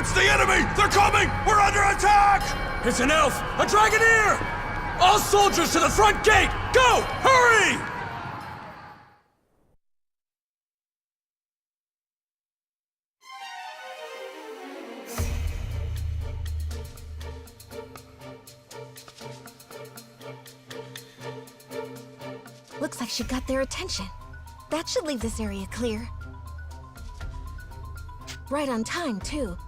It's the enemy! They're coming! We're under attack! It's an elf! A dragoneer! All soldiers to the front gate! Go! Hurry! Looks like she got their attention. That should leave this area clear. Right on time, too.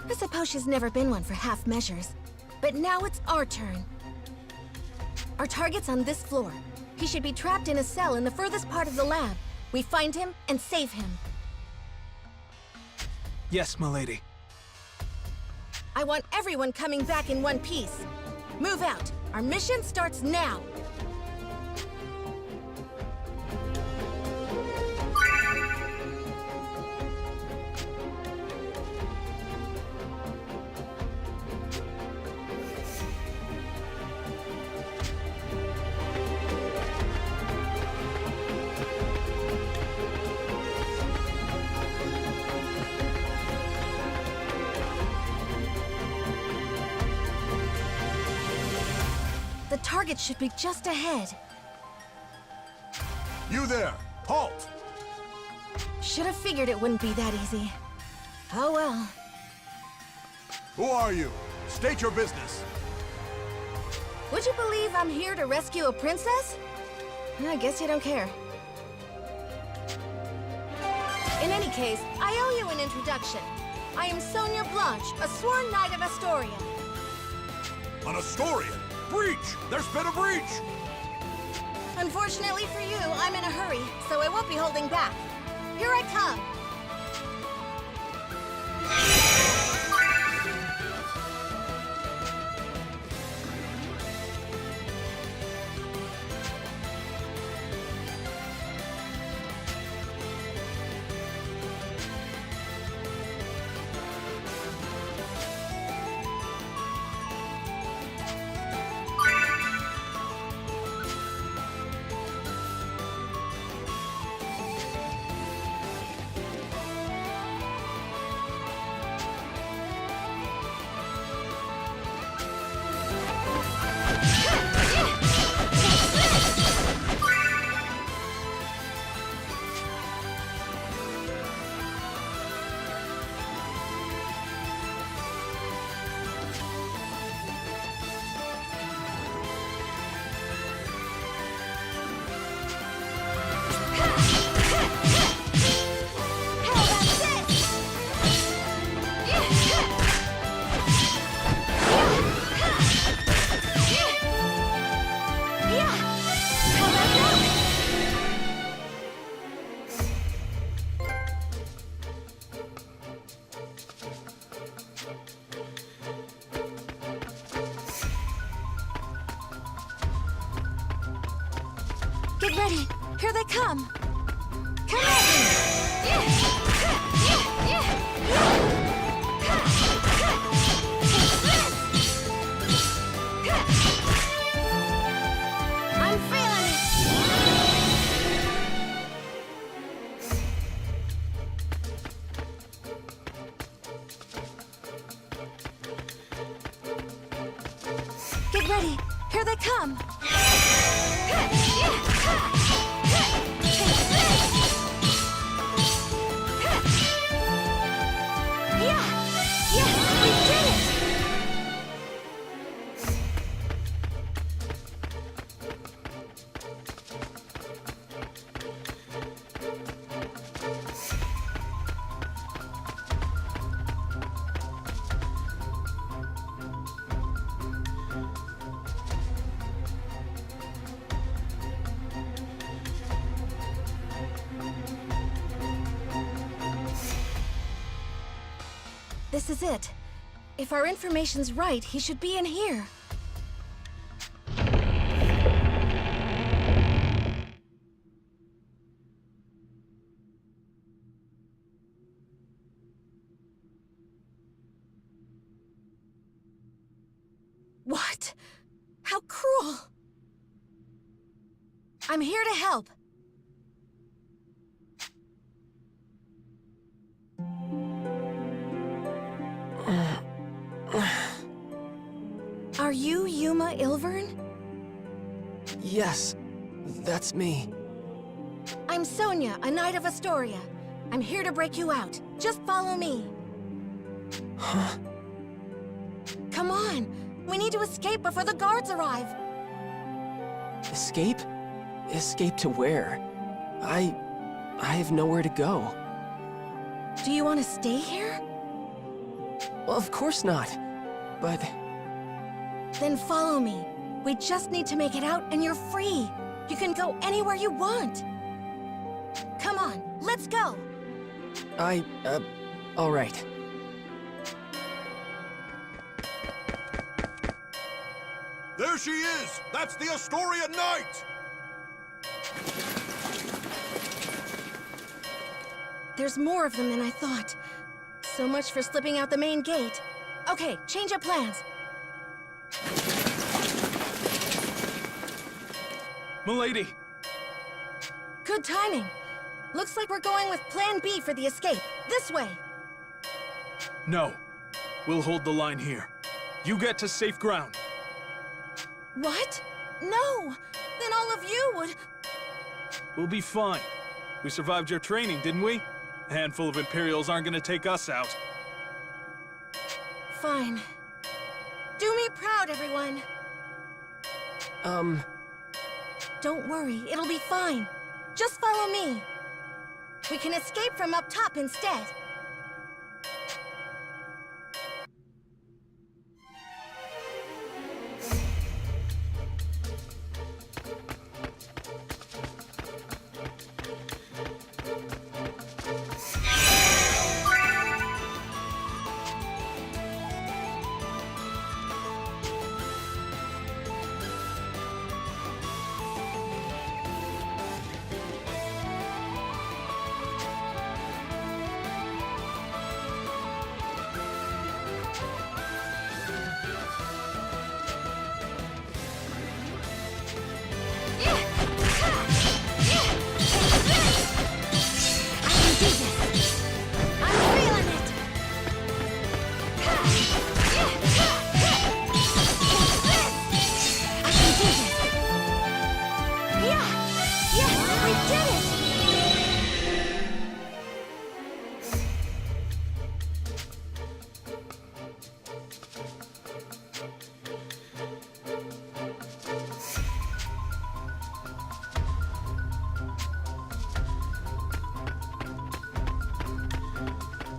I suppose she's never been one for half measures. But now it's our turn. Our target's on this floor. He should be trapped in a cell in the furthest part of the lab. We find him and save him. Yes, milady. I want everyone coming back in one piece. Move out. Our mission starts now. The target should be just ahead. You there! Halt! Should have figured it wouldn't be that easy. Oh well. Who are you? State your business. Would you believe I'm here to rescue a princess? I guess you don't care. In any case, I owe you an introduction. I am Sonia Blanche, a sworn knight of Astoria. An Astorian! Breach! There's been a breach! Unfortunately for you, I'm in a hurry, so I won't be holding back. Here I come! Get ready! Here they come! Come at me! I'm feeling it! Get ready! Here they come! This is it. If our information's right, he should be in here. What? How cruel! I'm here to help. Are you Yuma Ilvern? Yes, that's me. I'm Sonia, a Knight of Astoria. I'm here to break you out. Just follow me. Huh? Come on. We need to escape before the guards arrive. Escape? Escape to where? I have nowhere to go. Do you want to stay here? Well, of course not. But Then follow me. We just need to make it out and you're free. You can go anywhere you want. Come on, let's go. all right. There she is! That's the Astoria Knight! There's more of them than I thought. So much for slipping out the main gate. Okay, change of plans. Milady! Good timing. Looks like we're going with Plan B for the escape. This way. No. We'll hold the line here. You get to safe ground. What? No! Then all of you would... We'll be fine. We survived your training, didn't we? A handful of Imperials aren't gonna take us out. Fine. Do me proud, everyone. Don't worry, it'll be fine. Just follow me. We can escape from up top instead.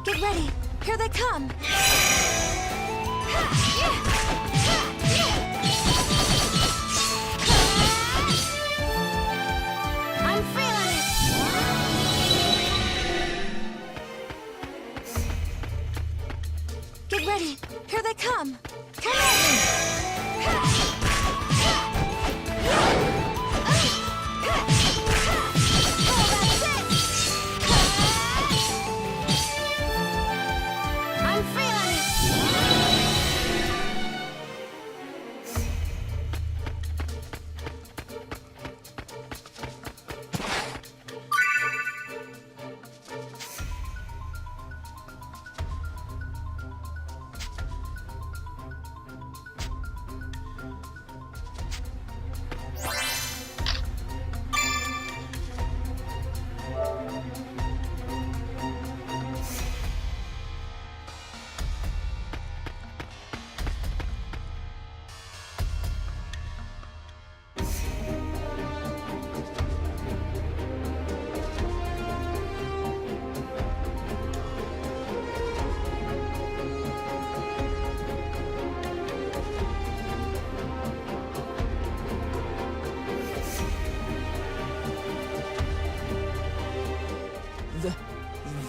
Get ready! Here they come! I'm feeling it! Get ready! Here they come! Come at me! I'm feeling it!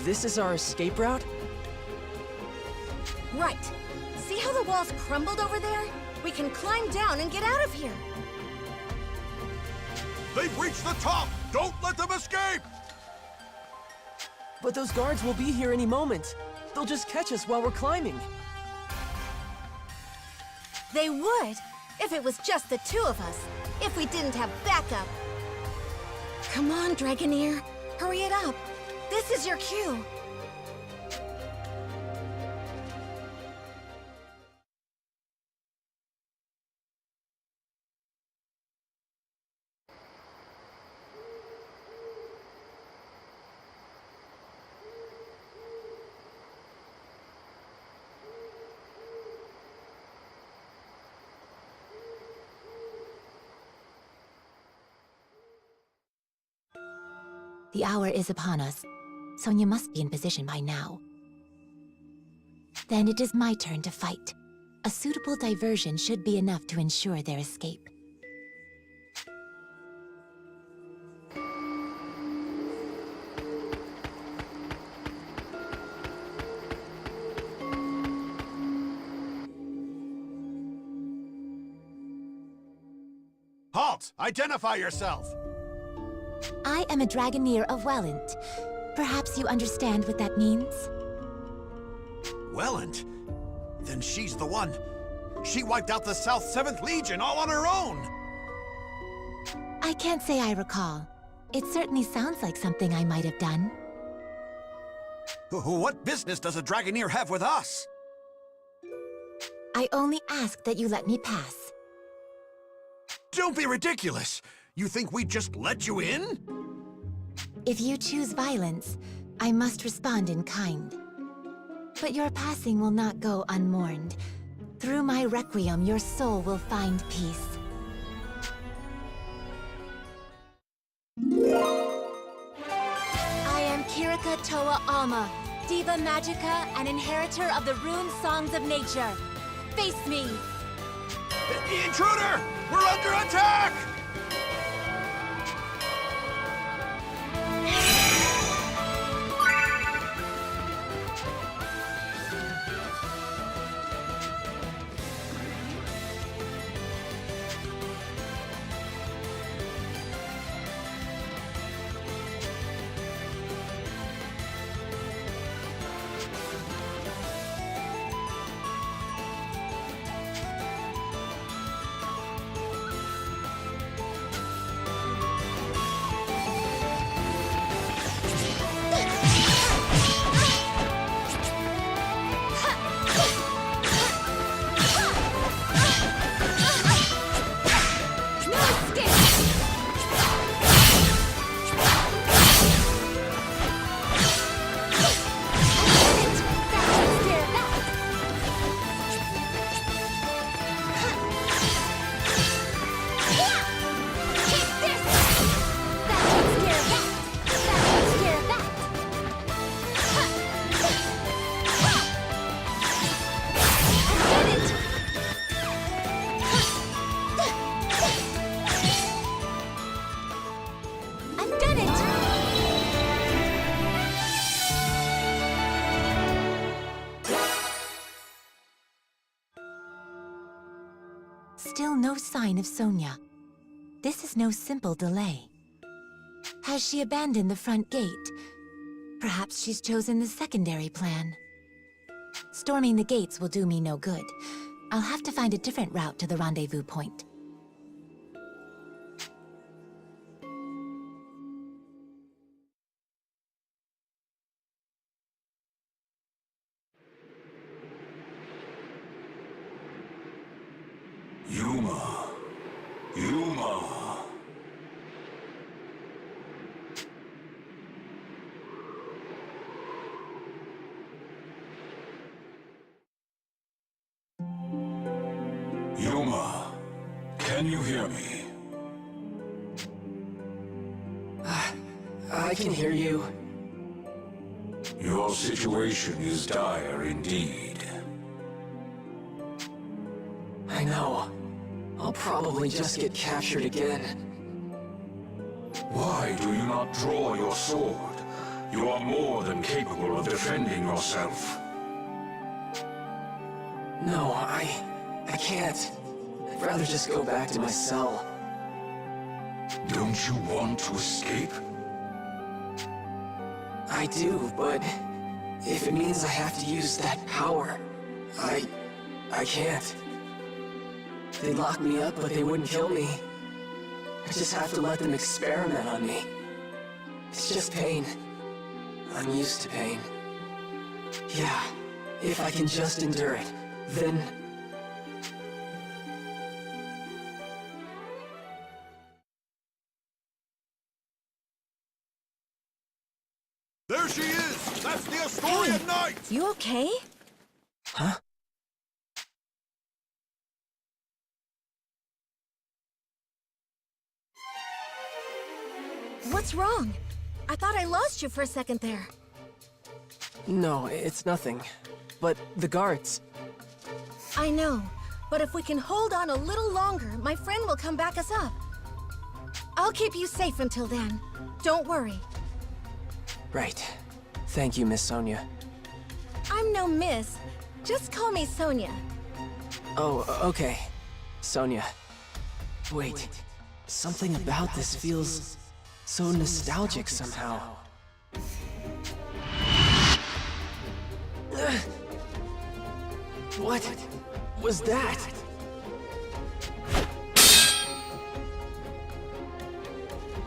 This is our escape route? Right. See how the walls crumbled over there? We can climb down and get out of here. They've reached the top! Don't let them escape! But those guards will be here any moment. They'll just catch us while we're climbing. They would, if it was just the two of us. If we didn't have backup. Come on, Dragoneer. Hurry it up. This is your cue. The hour is upon us. Sonya must be in position by now. Then it is my turn to fight. A suitable diversion should be enough to ensure their escape. Halt! Identify yourself! I am a Dragoneer of Welland. Perhaps you understand what that means? Welland? Then she's the one. She wiped out the South 7th Legion all on her own! I can't say I recall. It certainly sounds like something I might have done. What business does a Dragoneer have with us? I only ask that you let me pass. Don't be ridiculous! You think we'd just let you in? If you choose violence, I must respond in kind. But your passing will not go unmourned. Through my requiem, your soul will find peace. I am Kirika Toa Alma, Diva Magica and inheritor of the rune songs of nature. Face me! Intruder! We're under attack! Still no sign of Sonya. This is no simple delay. Has she abandoned the front gate? Perhaps she's chosen the secondary plan. Storming the gates will do me no good. I'll have to find a different route to the rendezvous point. Yuma. Yuma, can you hear me? I can hear you. Your situation is dire indeed. I know. I'll probably just get captured again. Why do you not draw your sword? You are more than capable of defending yourself. No, I can't. I'd rather just go back to my cell. Don't you want to escape? I do, but if it means I have to use that power, I can't. They'd lock me up, but they wouldn't kill me. I just have to let them experiment on me. It's just pain. I'm used to pain. Yeah, if I can just endure it, then... There she is! That's the Asturian Knight! You okay? Huh? What's wrong? I thought I lost you for a second there. No, it's nothing. But the guards... I know, but if we can hold on a little longer, my friend will come back us up. I'll keep you safe until then. Don't worry. Right. Thank you, Miss Sonia. I'm no miss. Just call me Sonia. Oh, okay. Sonia. Wait. Something about this feels so nostalgic somehow. What was that?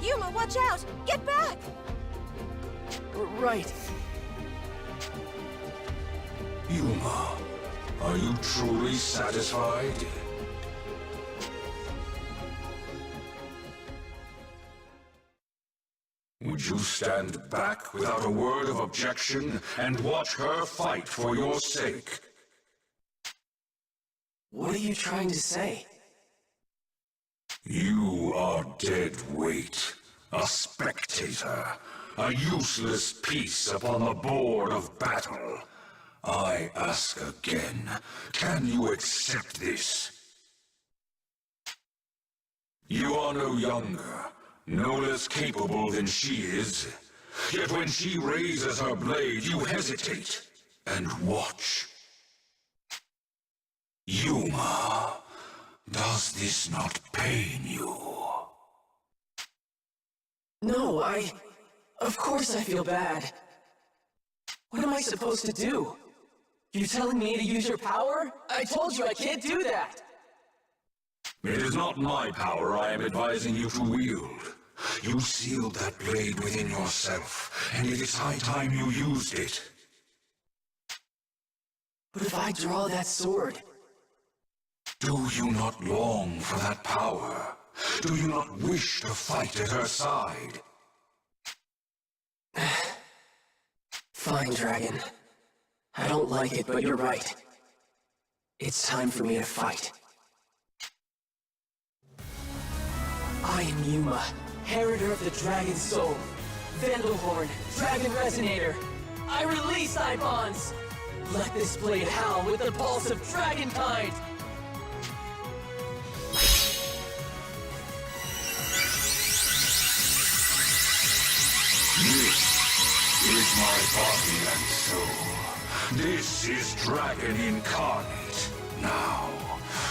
Yuma, watch out! Get back! Right. Yuma, are you truly satisfied? Would you stand back without a word of objection and watch her fight for your sake? What are you trying to say? You are dead weight, a spectator, a useless piece upon the board of battle. I ask again, can you accept this? You are no younger, no less capable than she is. Yet when she raises her blade, you hesitate and watch. Yuma, does this not pain you? No, Of course I feel bad. What am I supposed to do? You telling me to use your power? I told you I can't do that! It is not my power I am advising you to wield. You sealed that blade within yourself, and it is high time you used it. But if I draw that sword... Do you not long for that power? Do you not wish to fight at her side? Fine, Dragon. I don't like it, but you're right. It's time for me to fight. I am Yuma, Heriter of the Dragon Soul. Vandalhorn, Dragon Resonator. I release thy bonds! Let this blade howl with the pulse of dragonkind! This is my body and soul. This is Dragon Incarnate. Now,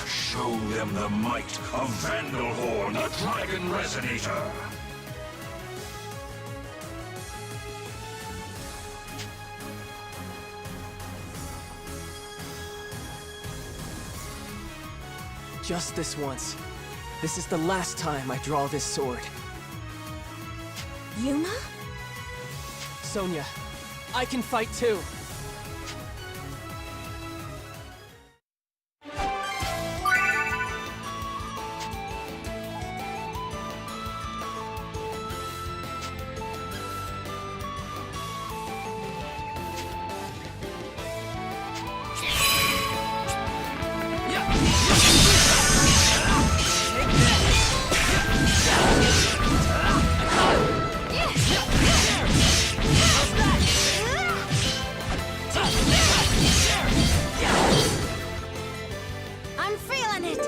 show them the might of Vandalhorn, the Dragon Resonator. Just this once. This is the last time I draw this sword. Yuma? Sonia, I can fight too. I'm feeling it!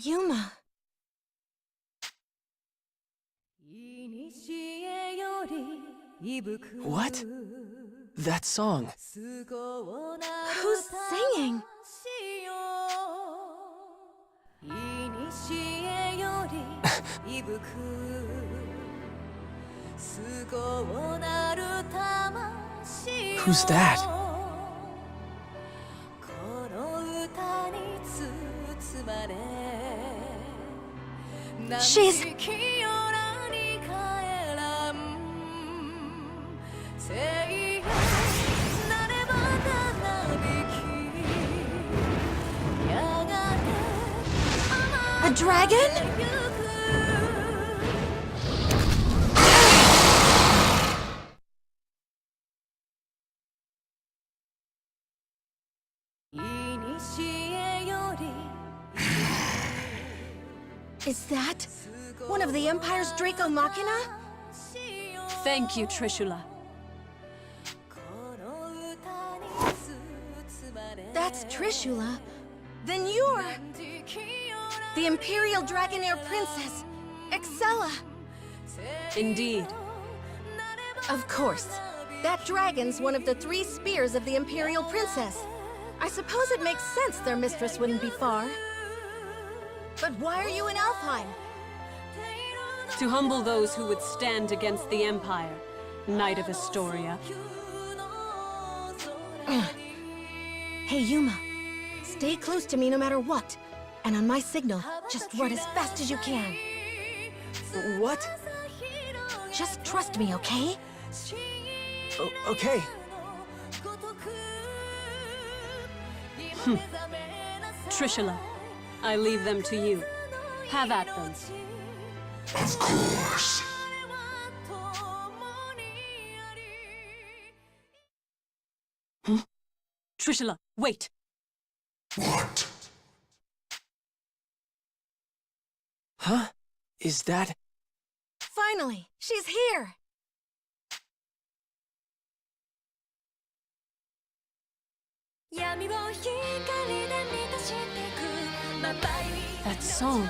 Yuma. What? That song. Who's singing? Who's that? She's... a dragon? Is that one of the Empire's Draco Machina? Thank you, Trishula. That's Trishula. Then you're... the Imperial Dragonair Princess, Excella. Indeed. Of course. That dragon's one of the 3 spears of the Imperial Princess. I suppose it makes sense their mistress wouldn't be far. But why are you in Alfheim? To humble those who would stand against the Empire, Knight of Astoria. Hey, Yuma. Stay close to me no matter what. And on my signal, just run as fast as you can. What? Just trust me, okay? Okay. Trishula, I leave them to you. Have at them. Of course. Trishula, wait! What? Huh? Is that... Finally, she's here! That song.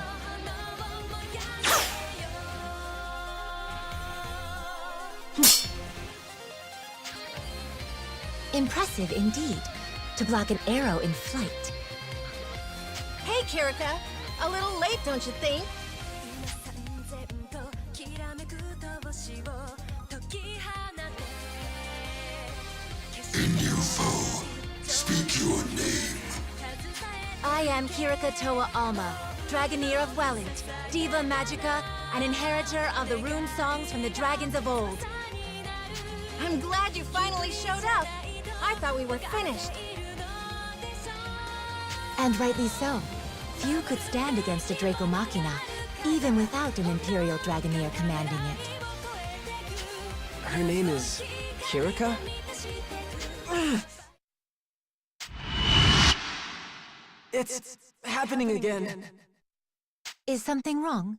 Impressive indeed, to block an arrow in flight. Hey, Kirika. A little late, don't you think? In you, foe. Speak your name. I am Kirika Toa Alma, Dragoneer of Welland, Diva Magica, and inheritor of the rune songs from the dragons of old. I'm glad you finally showed up. I thought we were finished. And rightly so. Few could stand against a Draco Machina, even without an Imperial Dragoneer commanding it. Her name is... Kirika? It's happening again. Is something wrong?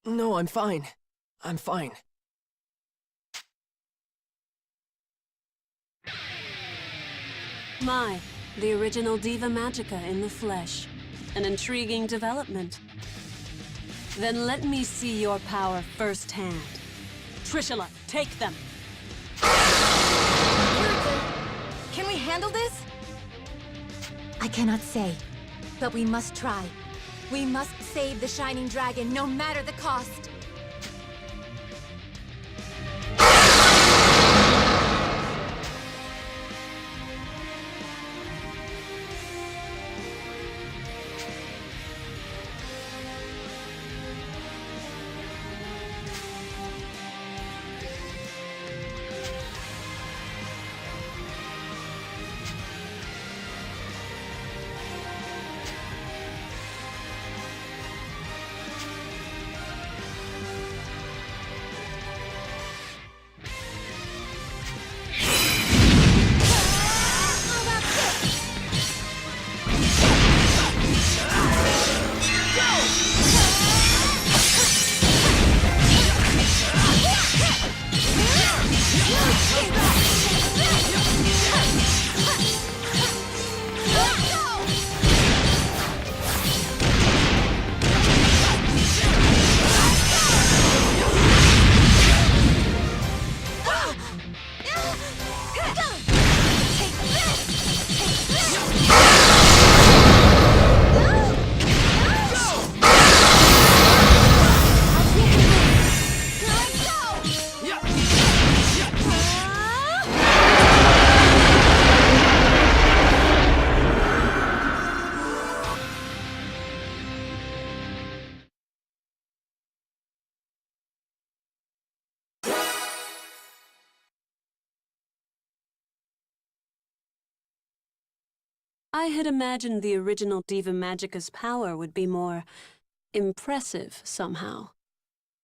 No, I'm fine. I'm fine. My, the original Diva Magica in the flesh. An intriguing development. Then let me see your power firsthand. Trishula, take them! Kirika, can we handle this? I cannot say, but we must try. We must save the Shining Dragon, no matter the cost. I had imagined the original Diva Magica's power would be more... impressive, somehow.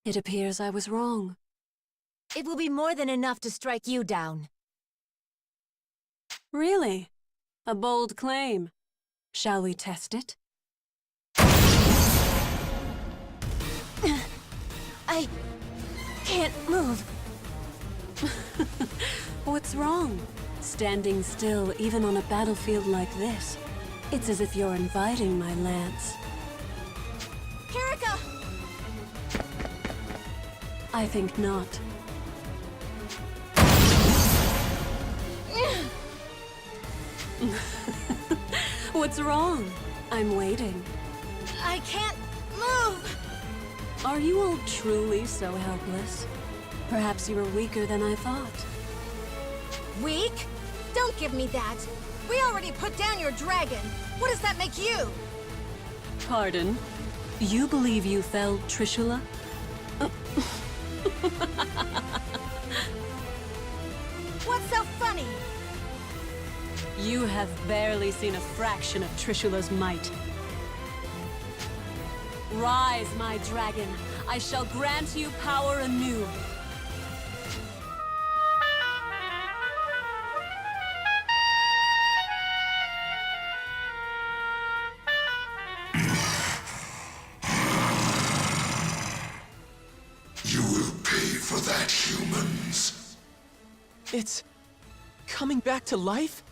It appears I was wrong. It will be more than enough to strike you down. Really? A bold claim. Shall we test it? I can't move. What's wrong? Standing still, even on a battlefield like this. It's as if you're inviting my lance. Kiriko! I think not. What's wrong? I'm waiting. I can't move! Are you all truly so helpless? Perhaps you were weaker than I thought. Weak? Don't give me that. We already put down your dragon. What does that make you? Pardon? You believe you felled Trishula? What's so funny? You have barely seen a fraction of Trishula's might. Rise, my dragon. I shall grant you power anew. You will pay for that, humans. It's coming back to life?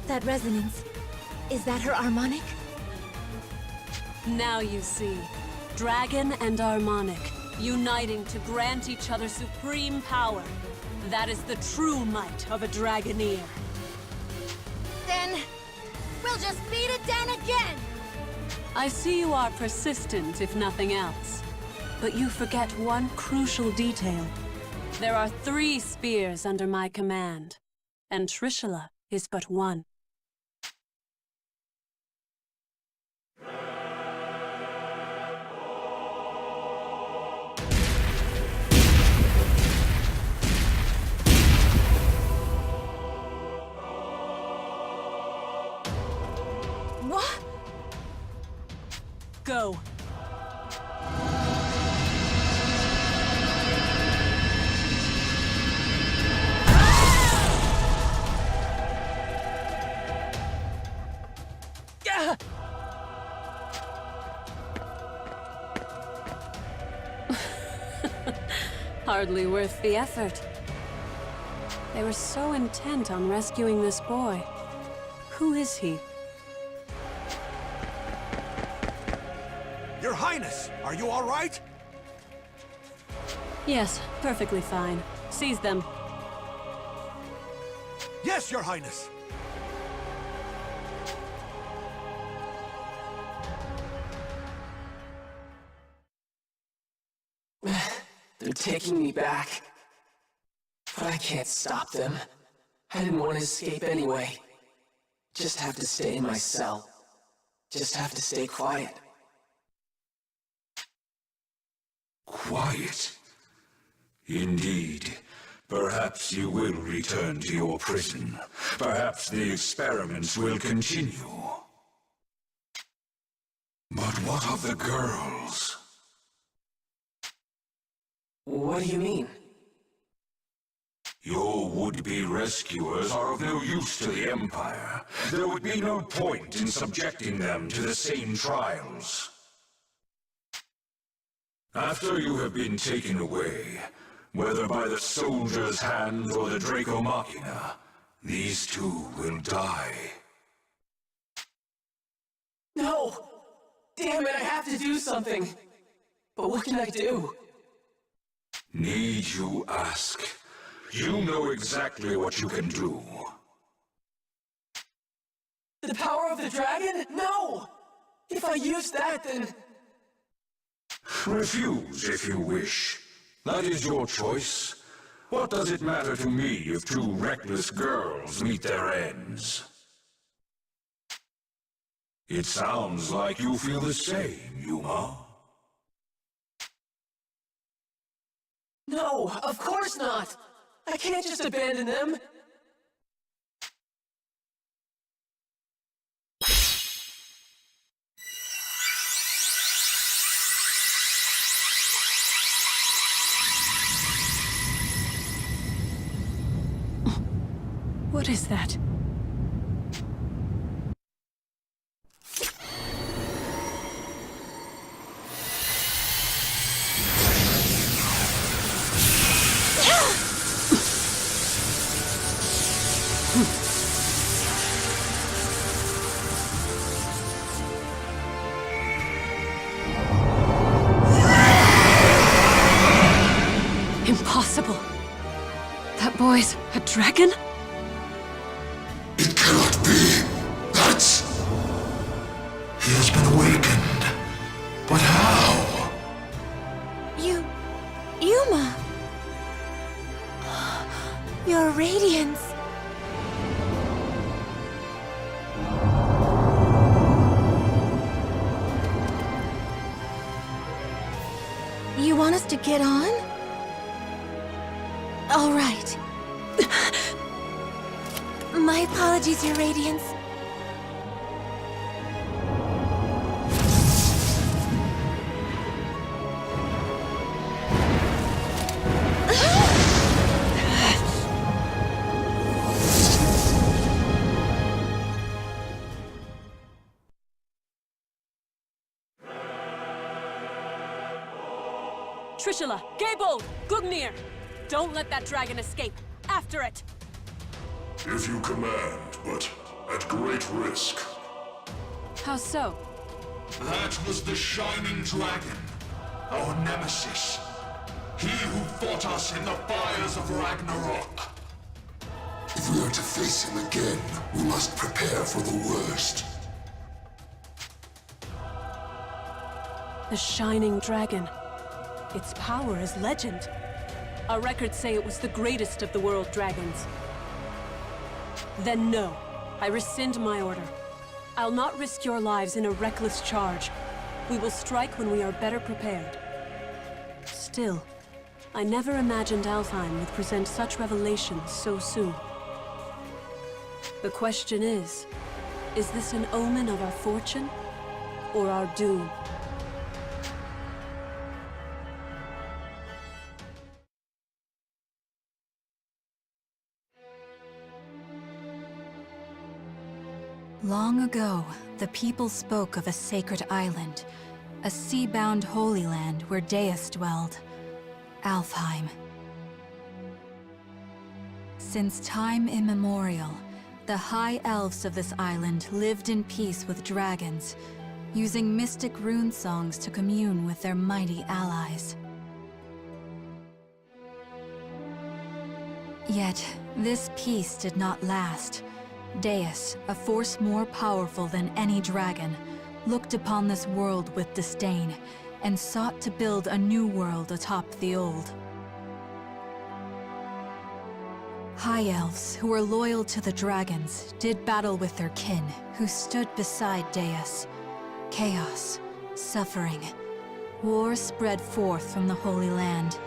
That resonance. Is that her harmonic? Now you see. Dragon and Harmonic, uniting to grant each other supreme power. That is the true might of a Dragoneer. Then, we'll just beat it down again! I see you are persistent, if nothing else. But you forget one crucial detail. There are 3 spears under my command, and Trishula is but one. What? Go. Hardly worth the effort. They were so intent on rescuing this boy. Who is he? Your Highness, are you all right? Yes, perfectly fine. Seize them. Yes, Your Highness. They're taking me back. But I can't stop them. I didn't want to escape anyway. Just have to stay in my cell. Just have to stay quiet. Quiet. Indeed. Perhaps you will return to your prison. Perhaps the experiments will continue. But what of the girls? What do you mean? Your would-be rescuers are of no use to the Empire. There would be no point in subjecting them to the same trials. After you have been taken away, whether by the soldier's hand or the Draco Machina, these 2 will die. No! Damn it, I have to do something! But what can I do? Need you ask? You know exactly what you can do. The power of the dragon? No! If I use that, then... Refuse if you wish. That is your choice. What does it matter to me if 2 reckless girls meet their ends? It sounds like you feel the same, Yuma. No, of course not! I can't just abandon them! What is that? Impossible. That boy's a dragon? It cannot be. That's... He has been awakened. But how? Yuma! Your radiance! You want us to get on? All right. My apologies, Your Radiance. Trishula, Gable, Gugnir! Don't let that dragon escape. After it! If you command, but at great risk. How so? That was the Shining Dragon, our nemesis. He who fought us in the fires of Ragnarok. If we are to face him again, we must prepare for the worst. The Shining Dragon. Its power is legend. Our records say it was the greatest of the world dragons. Then no. I rescind my order. I'll not risk your lives in a reckless charge. We will strike when we are better prepared. Still, I never imagined Alfheim would present such revelations so soon. The question is this an omen of our fortune or our doom? Long ago, the people spoke of a sacred island, a sea-bound holy land where Deus dwelled, Alfheim. Since time immemorial, the high elves of this island lived in peace with dragons, using mystic rune songs to commune with their mighty allies. Yet, this peace did not last. Deus, a force more powerful than any dragon, looked upon this world with disdain and sought to build a new world atop the old. High elves, who were loyal to the dragons, did battle with their kin, who stood beside Deus. Chaos, suffering, war spread forth from the Holy Land,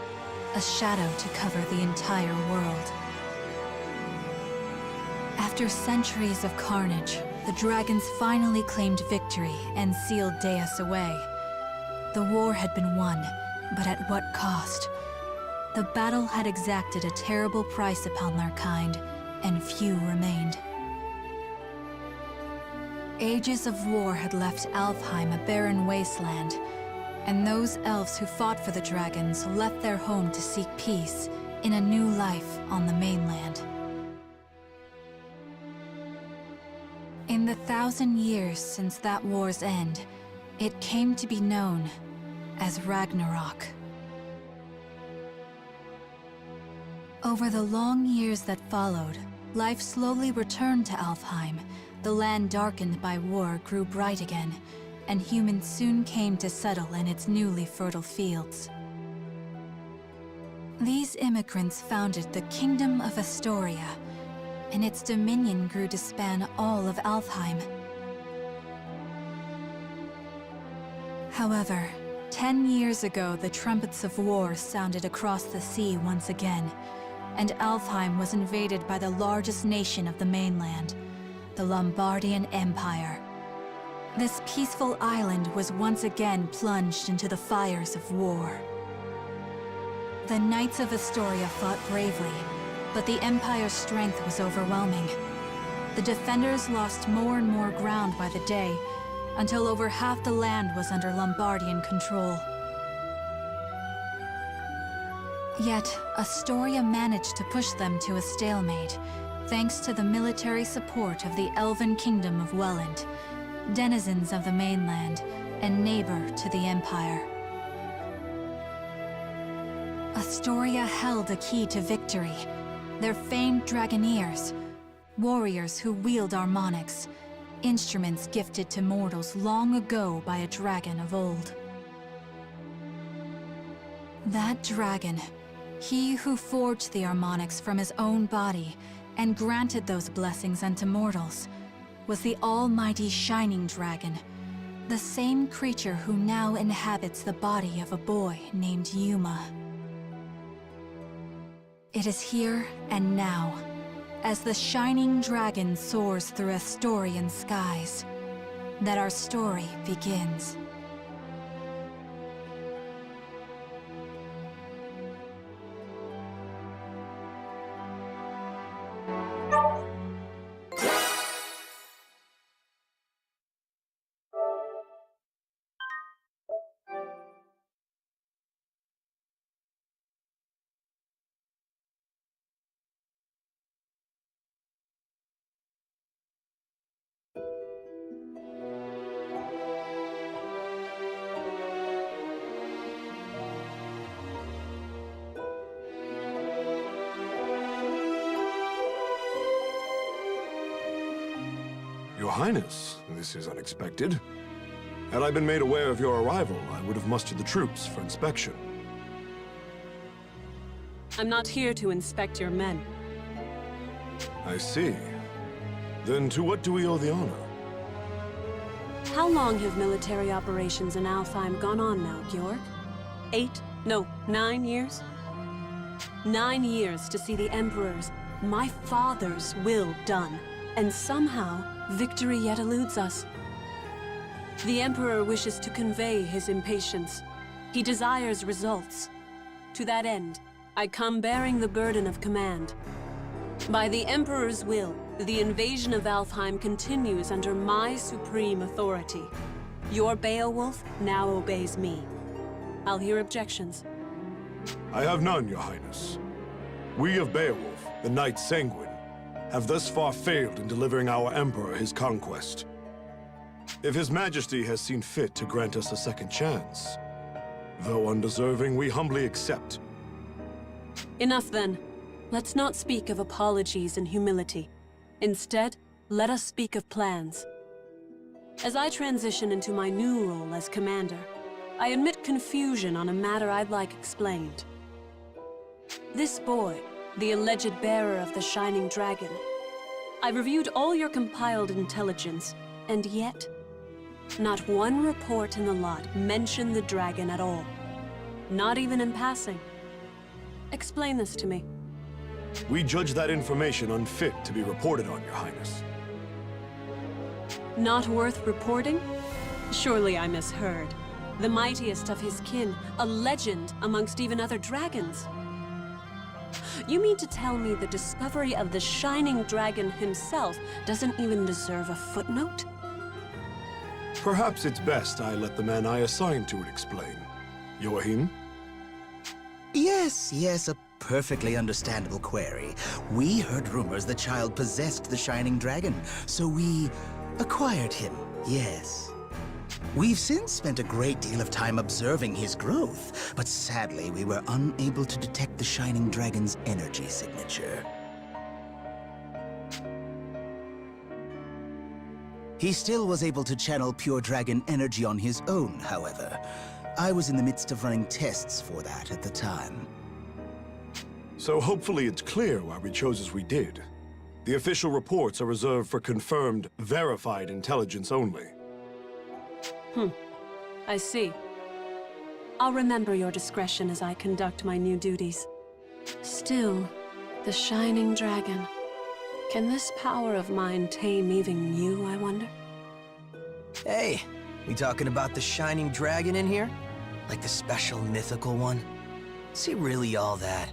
a shadow to cover the entire world. After centuries of carnage, the dragons finally claimed victory and sealed Deus away. The war had been won, but at what cost? The battle had exacted a terrible price upon their kind, and few remained. Ages of war had left Alfheim a barren wasteland, and those elves who fought for the dragons left their home to seek peace in a new life on the mainland. In the 1,000 years since that war's end, it came to be known as Ragnarok. Over the long years that followed, life slowly returned to Alfheim. The land darkened by war grew bright again, and humans soon came to settle in its newly fertile fields. These immigrants founded the Kingdom of Astoria, and its dominion grew to span all of Alfheim. However, 10 years ago, the trumpets of war sounded across the sea once again, and Alfheim was invaded by the largest nation of the mainland, the Lombardian Empire. This peaceful island was once again plunged into the fires of war. The Knights of Astoria fought bravely, but the Empire's strength was overwhelming. The defenders lost more and more ground by the day, until over half the land was under Lombardian control. Yet, Astoria managed to push them to a stalemate, thanks to the military support of the Elven Kingdom of Welland, denizens of the mainland, and neighbor to the Empire. Astoria held a key to victory. Their famed Dragoneers, warriors who wield harmonics, instruments gifted to mortals long ago by a dragon of old. That dragon, he who forged the harmonics from his own body and granted those blessings unto mortals, was the almighty Shining Dragon, the same creature who now inhabits the body of a boy named Yuma. It is here and now, as the Shining Dragon soars through Astorian skies, that our story begins. Your Highness, this is unexpected. Had I been made aware of your arrival, I would have mustered the troops for inspection. I'm not here to inspect your men. I see. Then to what do we owe the honor? How long have military operations in Alfheim gone on now, Georg? 9 years? 9 years to see the Emperor's, my father's will done, and somehow victory yet eludes us. The Emperor wishes to convey his impatience. He desires results. To that end, I come bearing the burden of command. By the Emperor's will, the invasion of Alfheim continues under my supreme authority. Your Beowulf now obeys me. I'll hear objections. I have none, Your Highness. We of Beowulf, the Knight Sanguine, have thus far failed in delivering our Emperor his conquest. If His Majesty has seen fit to grant us a second chance, though undeserving, we humbly accept. Enough then. Let's not speak of apologies and humility. Instead, let us speak of plans. As I transition into my new role as commander, I admit confusion on a matter I'd like explained. This boy, the alleged bearer of the Shining Dragon. I've reviewed all your compiled intelligence, and yet, not one report in the lot mentioned the dragon at all. Not even in passing. Explain this to me. We judge that information unfit to be reported on, Your Highness. Not worth reporting? Surely I misheard. The mightiest of his kin, a legend amongst even other dragons. You mean to tell me the discovery of the Shining Dragon himself doesn't even deserve a footnote? Perhaps it's best I let the man I assigned to it explain. Joachim? Yes, a perfectly understandable query. We heard rumors the child possessed the Shining Dragon, so we acquired him, yes. We've since spent a great deal of time observing his growth, but sadly we were unable to detect the Shining Dragon's energy signature. He still was able to channel pure dragon energy on his own, however. I was in the midst of running tests for that at the time. So hopefully it's clear why we chose as we did. The official reports are reserved for confirmed, verified intelligence only. I see. I'll remember your discretion as I conduct my new duties. Still, the Shining Dragon. Can this power of mine tame even you, I wonder? Hey, we talking about the Shining Dragon in here? Like the special mythical one? Is he really all that?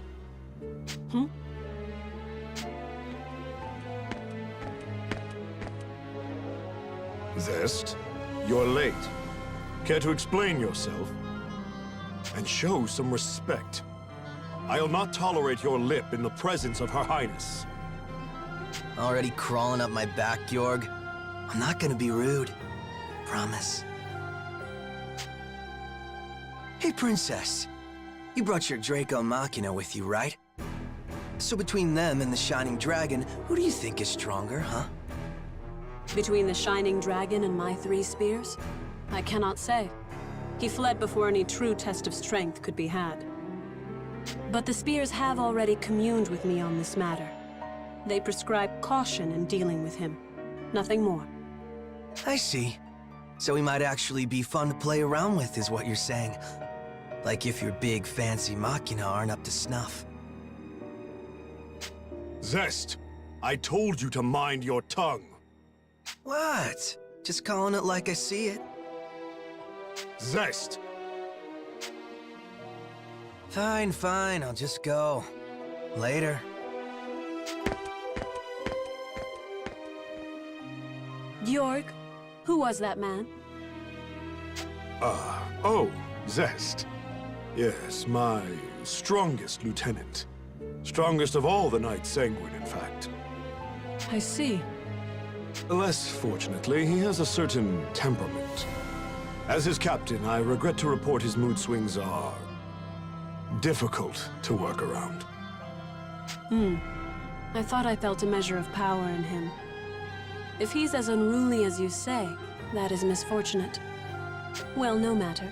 Zest, you're late. Care to explain yourself? And show some respect. I'll not tolerate your lip in the presence of Her Highness. Already crawling up my back, Georg? I'm not gonna be rude. Promise. Hey, Princess. You brought your Draco Machina with you, right? So between them and the Shining Dragon, who do you think is stronger, huh? Between the Shining Dragon and my 3 spears? I cannot say. He fled before any true test of strength could be had. But the spears have already communed with me on this matter. They prescribe caution in dealing with him. Nothing more. I see. So he might actually be fun to play around with, is what you're saying. Like if your big, fancy Machina aren't up to snuff. Zest, I told you to mind your tongue. What? Just calling it like I see it? Zest! Fine, fine, I'll just go. Later. Georg, who was that man? Oh, Zest. Yes, my strongest lieutenant. Strongest of all the Knights Sanguine, in fact. I see. Less fortunately, he has a certain temperament. As his captain, I regret to report his mood swings are difficult to work around. I thought I felt a measure of power in him. If he's as unruly as you say, that is misfortunate. Well, no matter.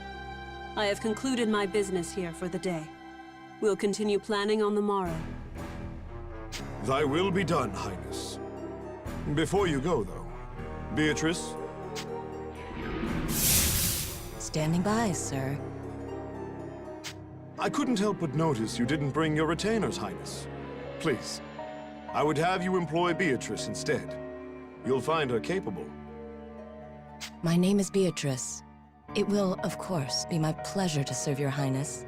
I have concluded my business here for the day. We'll continue planning on the morrow. Thy will be done, Highness. Before you go, though, Beatrice? Standing by, sir. I couldn't help but notice you didn't bring your retainers, Highness. Please, I would have you employ Beatrice instead. You'll find her capable. My name is Beatrice. It will, of course, be my pleasure to serve your highness.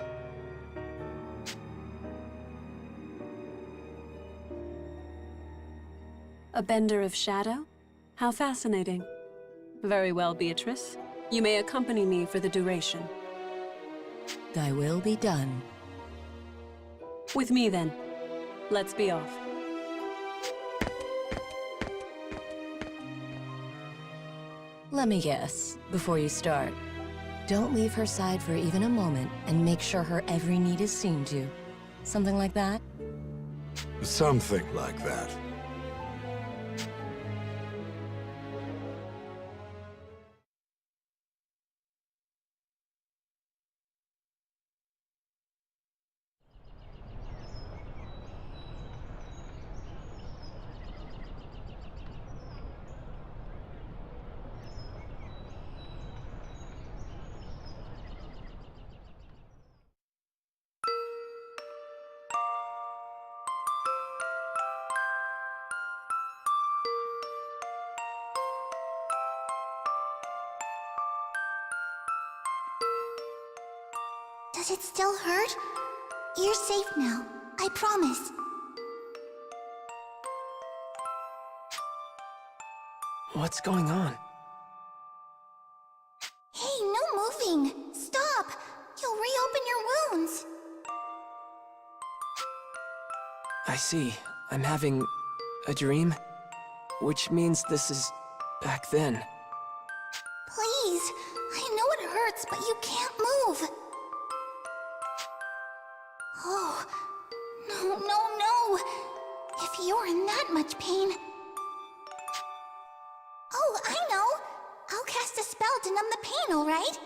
A bender of shadow? How fascinating. Very well, Beatrice. You may accompany me for the duration. Thy will be done. With me, then. Let's be off. Let me guess, before you start. Don't leave her side for even a moment, and make sure her every need is seen to. Something like that? Something like that. Does it still hurt? You're safe now. I promise. What's going on? Hey, no moving! Stop! You'll reopen your wounds! I see. I'm having a dream? Which means this is back then. Please! I know it hurts, but you can't move! Oh, no. If you're in that much pain... Oh, I know! I'll cast a spell to numb the pain, alright?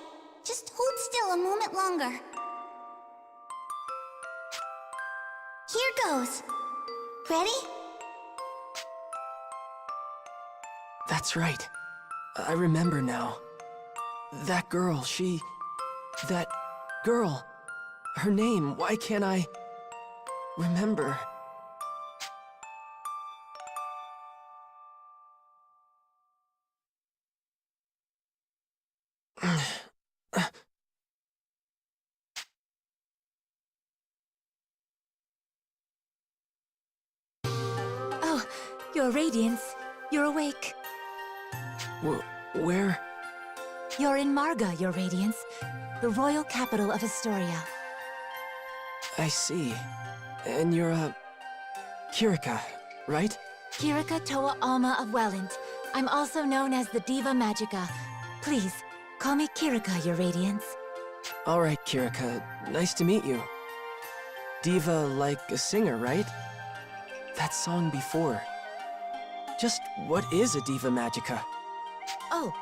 Just hold still a moment longer. Here goes. Ready? That's right. I remember now. That girl, that girl. Her name, why can't I remember? Oh, Your Radiance. You're awake. Where? You're in Marga, Your Radiance. The royal capital of Astoria. I see. And you're Kirika, right? Kirika Toa Alma of Welland. I'm also known as the Diva Magica. Please, call me Kirika, Your Radiance. All right, Kirika. Nice to meet you. Diva like a singer, right? That song before. Just what is a Diva Magica? Oh,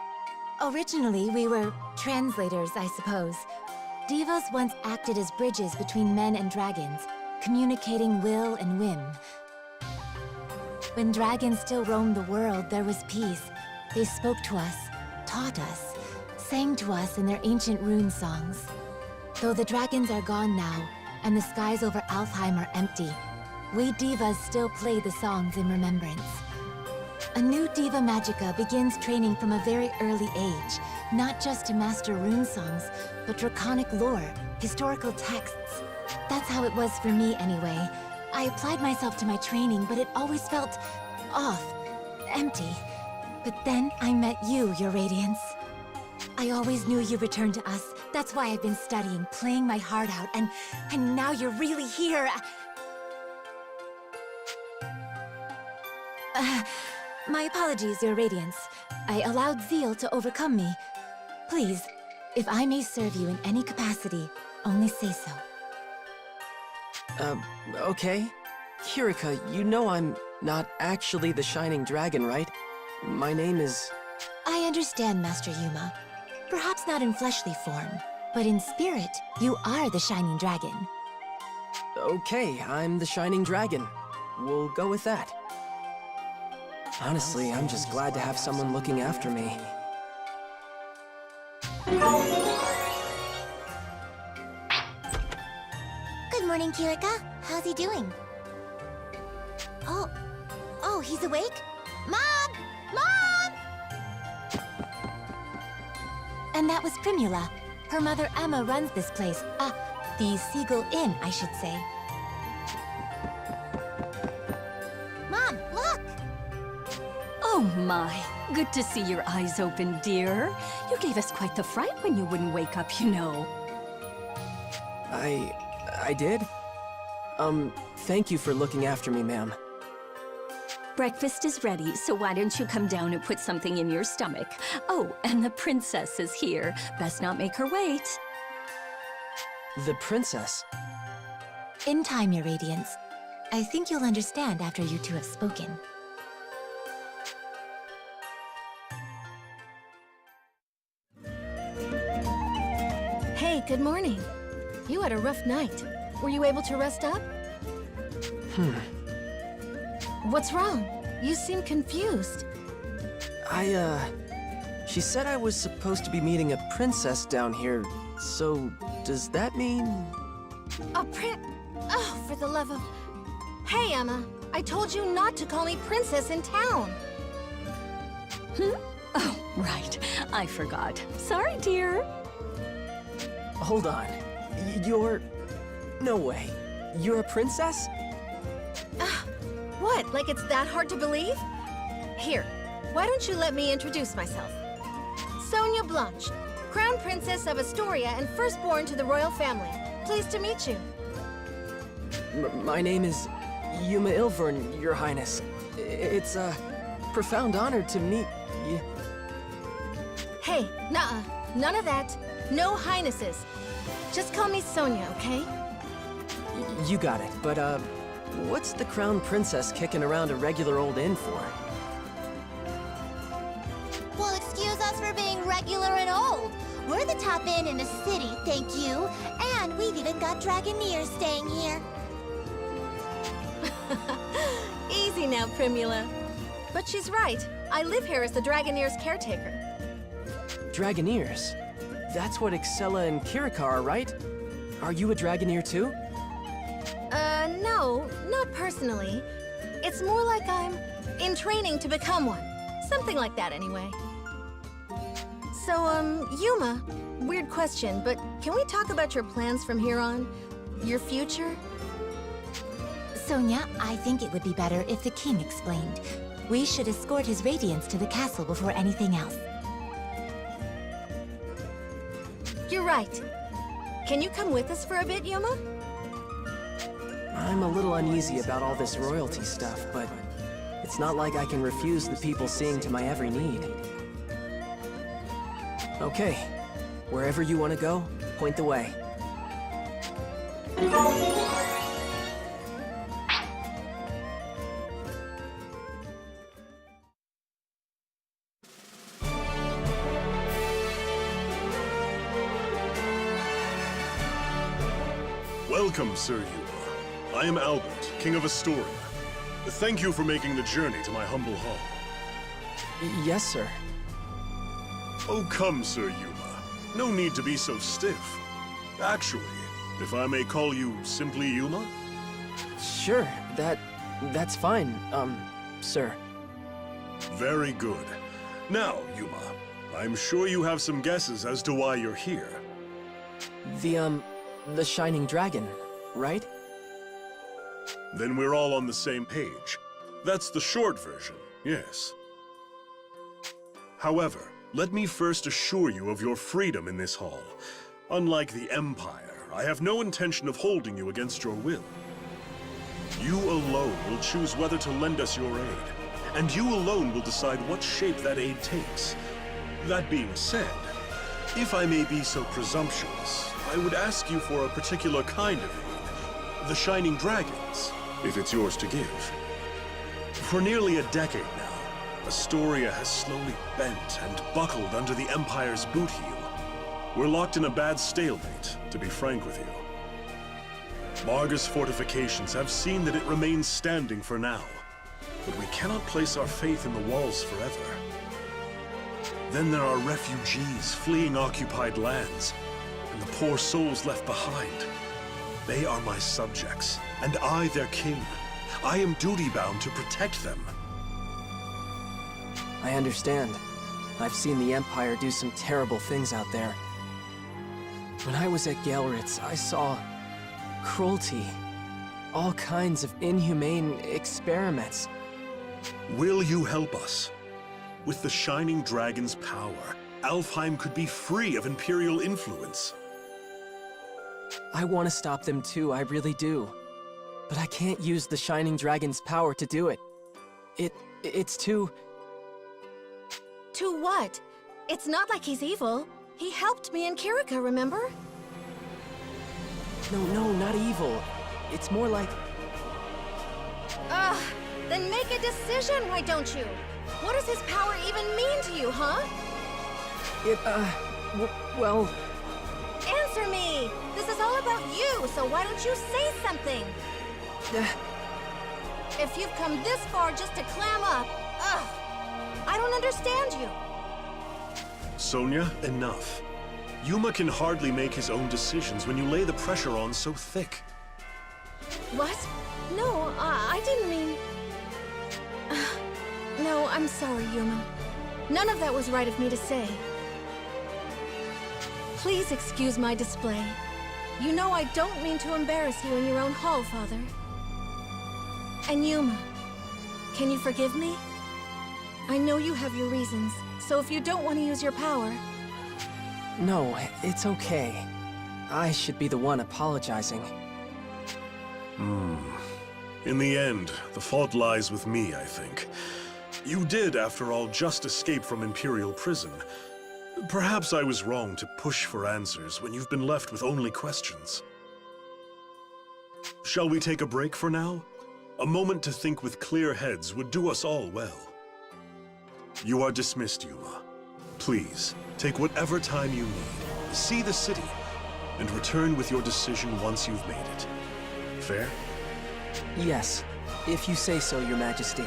originally we were translators, I suppose. Divas once acted as bridges between men and dragons, communicating will and whim. When dragons still roamed the world, there was peace. They spoke to us, taught us, sang to us in their ancient rune songs. Though the dragons are gone now, and the skies over Alfheim are empty, we divas still play the songs in remembrance. A new Diva Magica begins training from a very early age, not just to master rune songs, but draconic lore, historical texts. That's how it was for me anyway. I applied myself to my training, but it always felt off, empty. But then I met you, Your Radiance. I always knew you returned to us. That's why I've been studying, playing my heart out, and now you're really here. My apologies, Your Radiance. I allowed zeal to overcome me. Please, if I may serve you in any capacity, only say so. Okay. Kirika, you know I'm not actually the Shining Dragon, right? My name is... I understand, Master Yuma. Perhaps not in fleshly form, but in spirit, you are the Shining Dragon. Okay, I'm the Shining Dragon. We'll go with that. Honestly, I'm just glad to have someone looking after me. Good morning, Kirika. How's he doing? Oh, he's awake? Mom! Mom! And that was Primula. Her mother Emma runs this place. The Seagull Inn, I should say. Mom, look! Oh my, good to see your eyes open, dear. You gave us quite the fright when you wouldn't wake up, you know. I did? Thank you for looking after me, ma'am. Breakfast is ready, so why don't you come down and put something in your stomach? Oh, and the princess is here. Best not make her wait. The princess? In time, Your Radiance. I think you'll understand after you two have spoken. Hey, good morning. You had a rough night. Were you able to rest up? What's wrong? You seem confused. She said I was supposed to be meeting a princess down here, so does that mean... Oh, for the love of... Hey, Emma. I told you not to call me princess in town. Oh, right. I forgot. Sorry, dear. Hold on. You're... No way. You're a princess? What, like it's that hard to believe? Here, why don't you let me introduce myself? Sonia Blanche, Crown Princess of Astoria and firstborn to the royal family. Pleased to meet you. My name is Yuma Ilvern, Your Highness. It's a profound honor to meet you. Hey, nuh-uh. None of that. No highnesses. Just call me Sonia, okay? You got it, but what's the Crown Princess kicking around a regular old inn for? Well, excuse us for being regular and old. We're the top inn in the city, thank you. And we've even got Dragoneers staying here. Easy now, Primula. But she's right. I live here as the Dragoneers' caretaker. Dragoneers? That's what Excella and Kirika are, right? Are you a Dragoneer too? No, not personally. It's more like I'm in training to become one. Something like that, anyway. So, Yuma, weird question, but can we talk about your plans from here on? Your future? Sonia, I think it would be better if the king explained. We should escort his radiance to the castle before anything else. You're right. Can you come with us for a bit, Yuma? I'm a little uneasy about all this royalty stuff, but It's not like I can refuse the people seeing to my every need. Okay, wherever you want to go, point the way. Welcome, Sir Yuma. I am Albert, King of Astoria. Thank you for making the journey to my humble hall. Yes, sir. Oh, come, Sir Yuma. No need to be so stiff. Actually, if I may call you simply Yuma? Sure, that's fine, sir. Very good. Now, Yuma, I'm sure you have some guesses as to why you're here. The Shining Dragon, right? Then we're all on the same page. That's the short version, yes. However, let me first assure you of your freedom in this hall. Unlike the Empire, I have no intention of holding you against your will. You alone will choose whether to lend us your aid, and you alone will decide what shape that aid takes. That being said, if I may be so presumptuous, I would ask you for a particular kind of aid. The Shining Dragons, if it's yours to give. For nearly a decade now, Astoria has slowly bent and buckled under the Empire's boot heel. We're locked in a bad stalemate, to be frank with you. Marga's fortifications have seen that it remains standing for now, but we cannot place our faith in the walls forever. Then there are refugees fleeing occupied lands, and the poor souls left behind. They are my subjects, and I their king. I am duty-bound to protect them. I understand. I've seen the Empire do some terrible things out there. When I was at Gelritz, I saw cruelty. All kinds of inhumane experiments. Will you help us? With the Shining Dragon's power, Alfheim could be free of Imperial influence. I want to stop them too, I really do. But I can't use the Shining Dragon's power to do it. It's too... To what? It's not like he's evil. He helped me in Kirika, remember? No, not evil. It's more like... Ugh, then make a decision, why don't you? What does his power even mean to you, huh? well... Answer me! This is all about you, so why don't you say something? If you've come this far just to clam up, ugh! I don't understand you. Sonia, enough. Yuma can hardly make his own decisions when you lay the pressure on so thick. What? No, I didn't mean... No, I'm sorry, Yuma. None of that was right of me to say. Please excuse my display. You know I don't mean to embarrass you in your own hall, Father. And Yuma, can you forgive me? I know you have your reasons, so if you don't want to use your power... No, it's okay. I should be the one apologizing. In the end, the fault lies with me, I think. You did, after all, just escape from Imperial prison. Perhaps I was wrong to push for answers when you've been left with only questions. Shall we take a break for now? A moment to think with clear heads would do us all well. You are dismissed, Yuma. Please, take whatever time you need, see the city, and return with your decision once you've made it. Fair? Yes, if you say so, Your Majesty.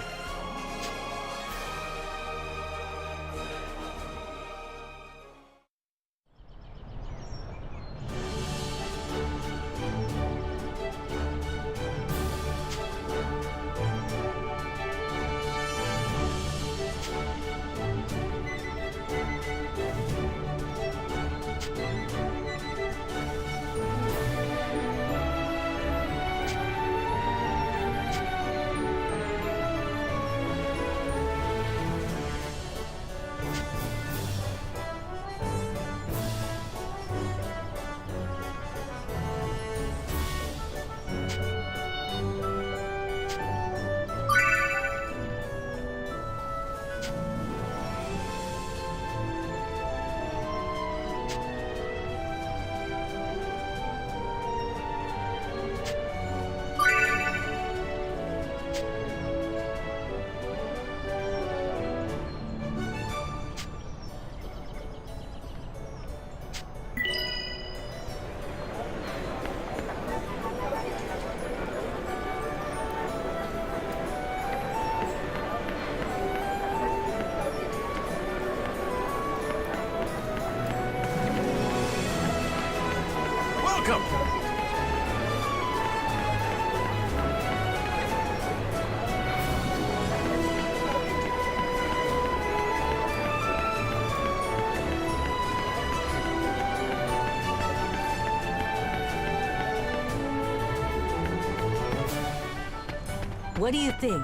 What do you think?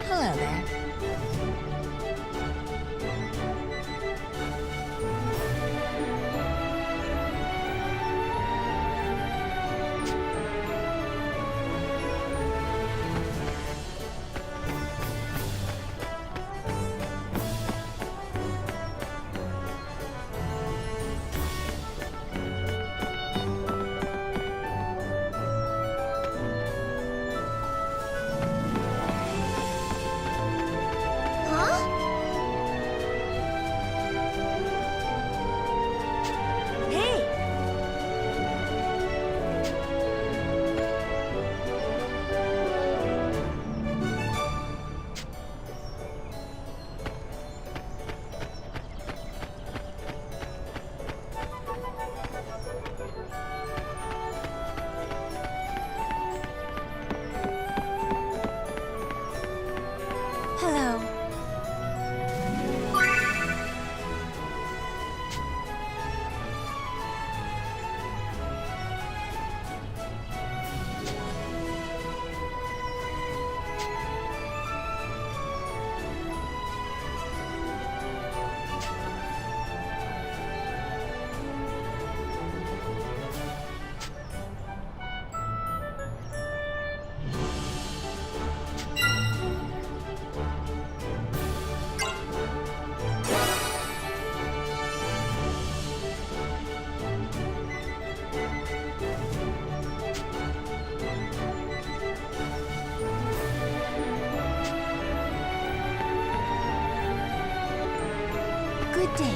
Hello there. Huh? Hey! Hello. Good day.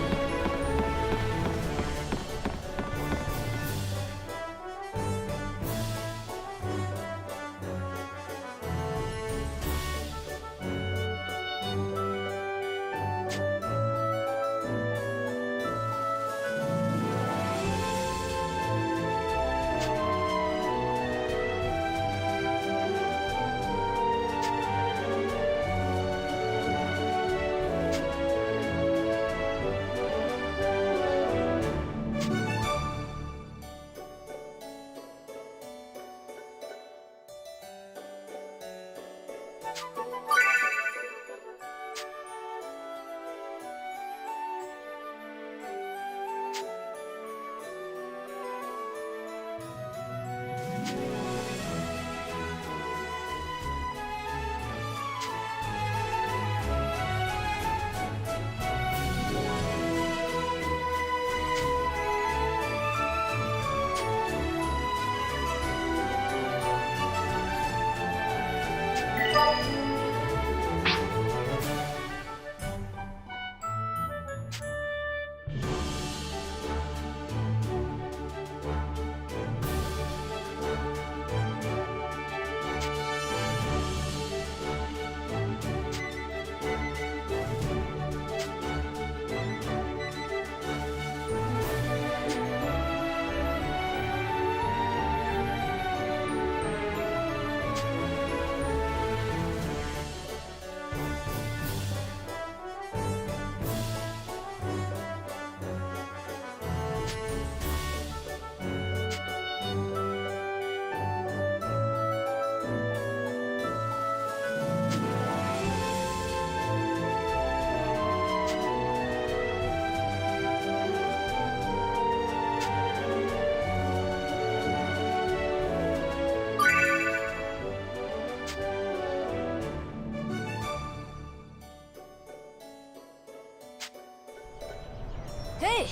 Hey!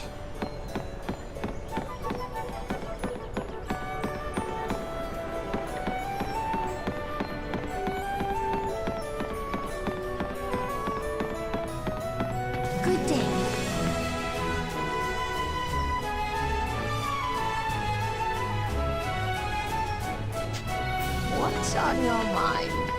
Good day. What's on your mind?